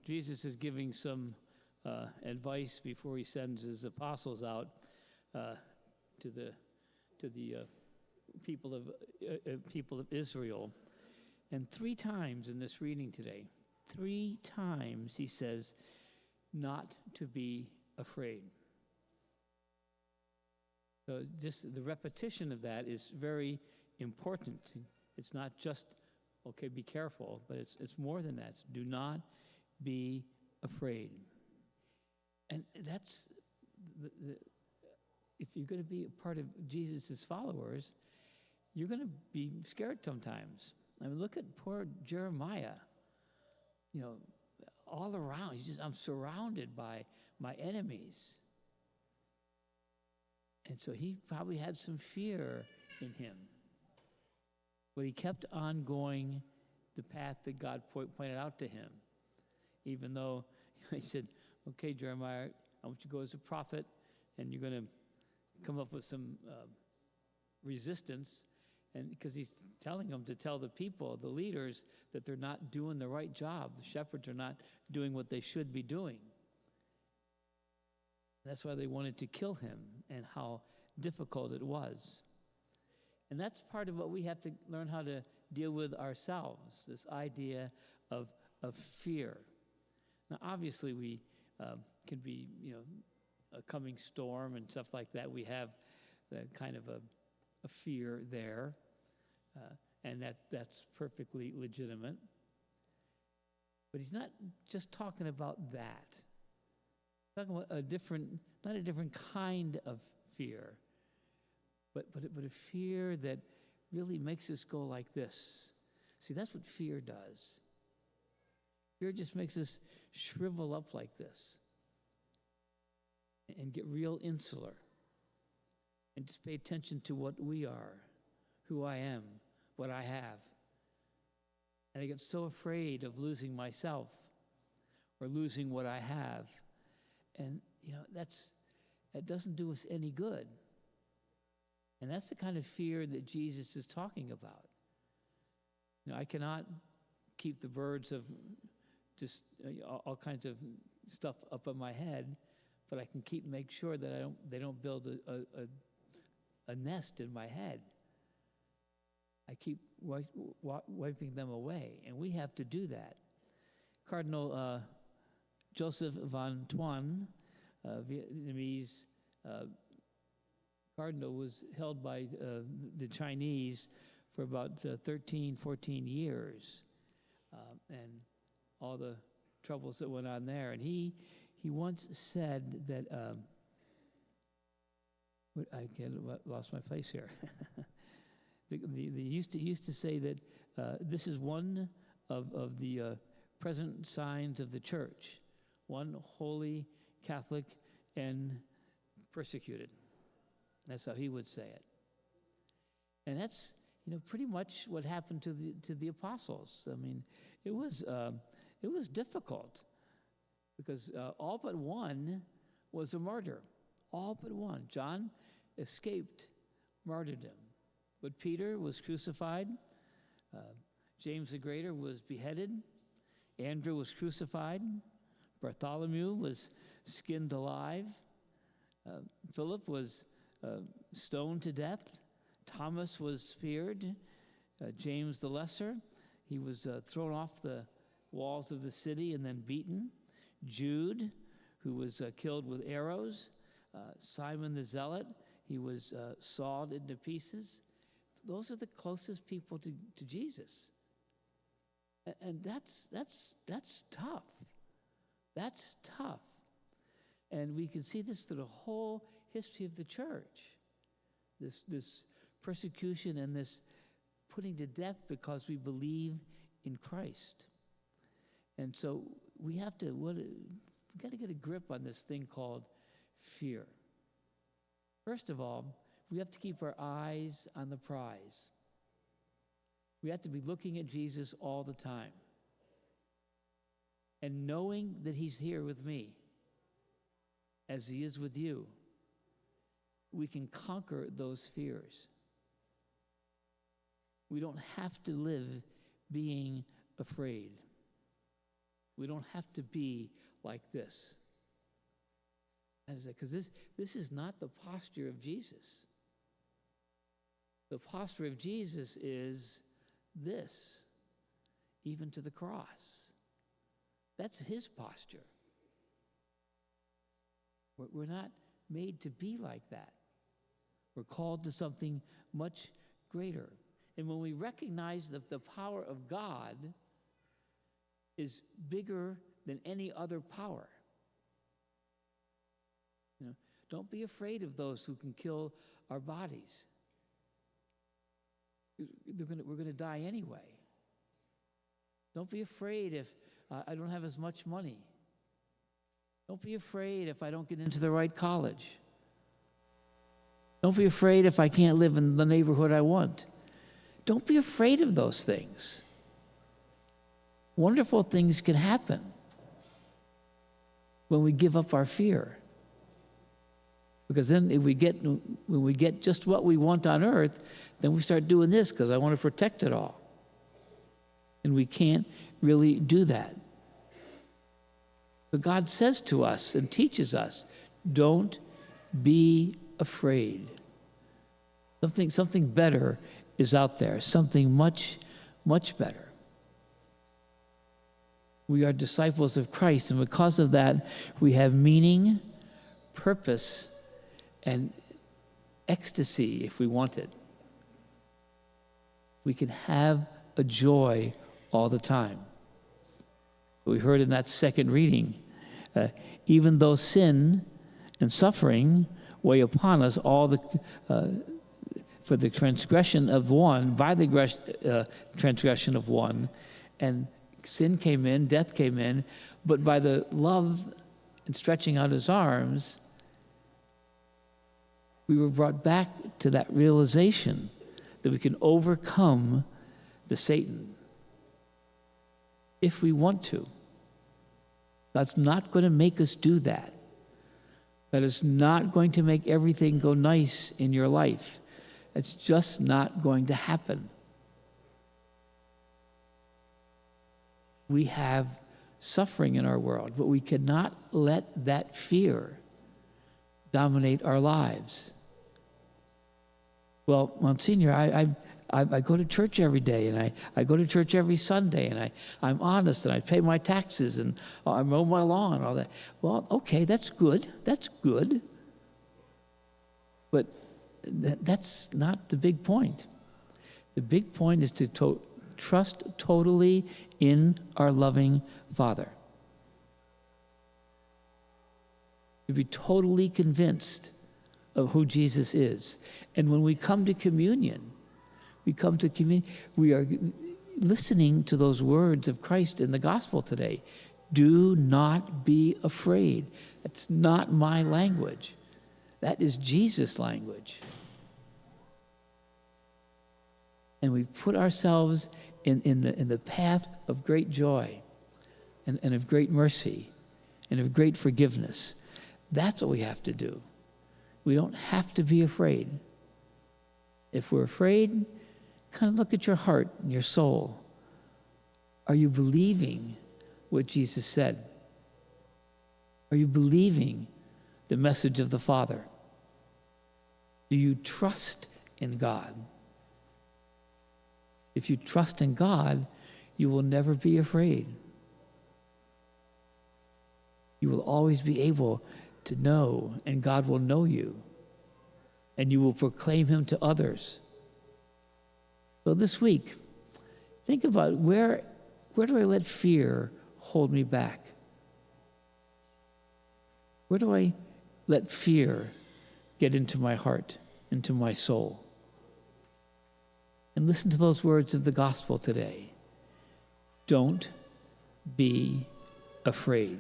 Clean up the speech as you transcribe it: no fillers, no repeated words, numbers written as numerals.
Jesus is giving some advice before he sends his apostles out to the people of Israel. And 3 times in this reading today, 3 times he says, not to be afraid. So just the repetition of that is very important. It's not just, okay, be careful, but it's more than that. Do not be afraid. And that's, if you're going to be a part of Jesus' followers, you're going to be scared sometimes. I mean, look at poor Jeremiah. All around, I'm surrounded by my enemies. And so he probably had some fear in him. But he kept on going the path that God pointed out to him. Even though he said, okay, Jeremiah, I want you to go as a prophet, and you're going to come up with some resistance. And because he's telling them to tell the people, the leaders, that they're not doing the right job. The shepherds are not doing what they should be doing. That's why they wanted to kill him, and how difficult it was. And that's part of what we have to learn how to deal with ourselves, this idea of fear. Now, obviously, we can be, a coming storm and stuff like that. We have kind of a fear there, and that's perfectly legitimate. But he's not just talking about that. He's talking about not a different kind of fear, but a fear that really makes us go like this. See, that's what fear does. Fear just makes us shrivel up like this and get real insular and just pay attention to what we are, who I am, what I have. And I get so afraid of losing myself or losing what I have. And, that doesn't do us any good. And that's the kind of fear that Jesus is talking about. I cannot keep the birds of just all kinds of stuff up in my head, but I can make sure that they don't build a nest in my head. I keep wiping them away, and we have to do that. Cardinal Joseph von Thuan, Vietnamese cardinal, was held by the Chinese for about 13, 14 years, and all the troubles that went on there. And he once said that, I lost my place here. They used to say that this is one of the present signs of the church, one holy, Catholic, and persecuted. That's how he would say it. And that's pretty much what happened to the apostles. I mean, it was difficult because all but one was a martyr. All but one. John escaped martyrdom, but Peter was crucified. James the Greater was beheaded. Andrew was crucified. Bartholomew was skinned alive. Philip was stoned to death. Thomas was speared. James the Lesser, he was thrown off the walls of the city and then beaten. Jude, who was killed with arrows. Simon the Zealot, he was sawed into pieces. Those are the closest people to Jesus. And that's tough. That's tough. And we can see this through the whole history of the church. This persecution and this putting to death because we believe in Christ. And so we've got to get a grip on this thing called fear. First of all, we have to keep our eyes on the prize. We have to be looking at Jesus all the time and knowing that he's here with me as he is with you. We can conquer those fears. We don't have to live being afraid. We don't have to be like this. Because this is not the posture of Jesus. The posture of Jesus is this, even to the cross. That's his posture. We're not made to be like that. We're called to something much greater. And when we recognize that the power of God is bigger than any other power, don't be afraid of those who can kill our bodies. We're going to die anyway. Don't be afraid if I don't have as much money. Don't be afraid if I don't get into the right college. Don't be afraid if I can't live in the neighborhood I want. Don't be afraid of those things. Wonderful things can happen when we give up our fear. Because then when we get just what we want on earth, then we start doing this because I want to protect it all. And we can't really do that. But God says to us and teaches us, don't be afraid. Something better is out there, something much, much better. We are disciples of Christ, and because of that, we have meaning, purpose, and ecstasy if we want it. We can have a joy all the time. We heard in that second reading, even though sin and suffering weigh upon us all for the transgression of one, by the transgression of one, and sin came in, death came in, but by the love and stretching out his arms, we were brought back to that realization that we can overcome the Satan if we want to. God's not going to make us do that. God is not going to make everything go nice in your life. It's just not going to happen. We have suffering in our world, but we cannot let that fear dominate our lives. Well, Msgr, I go to church every day, and I go to church every Sunday, and I'm honest, and I pay my taxes, and I mow my lawn, and all that. Well, okay, that's good. That's good. But that's not the big point. The big point is to trust totally in our loving Father. To be totally convinced of who Jesus is. And when we come to communion, we are listening to those words of Christ in the gospel today. Do not be afraid. That's not my language. That is Jesus' language. And we put ourselves in the path of great joy and of great mercy and of great forgiveness. That's what we have to do. We don't have to be afraid. If we're afraid, kind of look at your heart and your soul. Are you believing what Jesus said? Are you believing the message of the Father? Do you trust in God? If you trust in God, you will never be afraid. You will always be able to know, and God will know you, and you will proclaim him to others. So this week, think about where do I let fear hold me back? Where do I let fear get into my heart, into my soul? And listen to those words of the gospel today. Don't be afraid.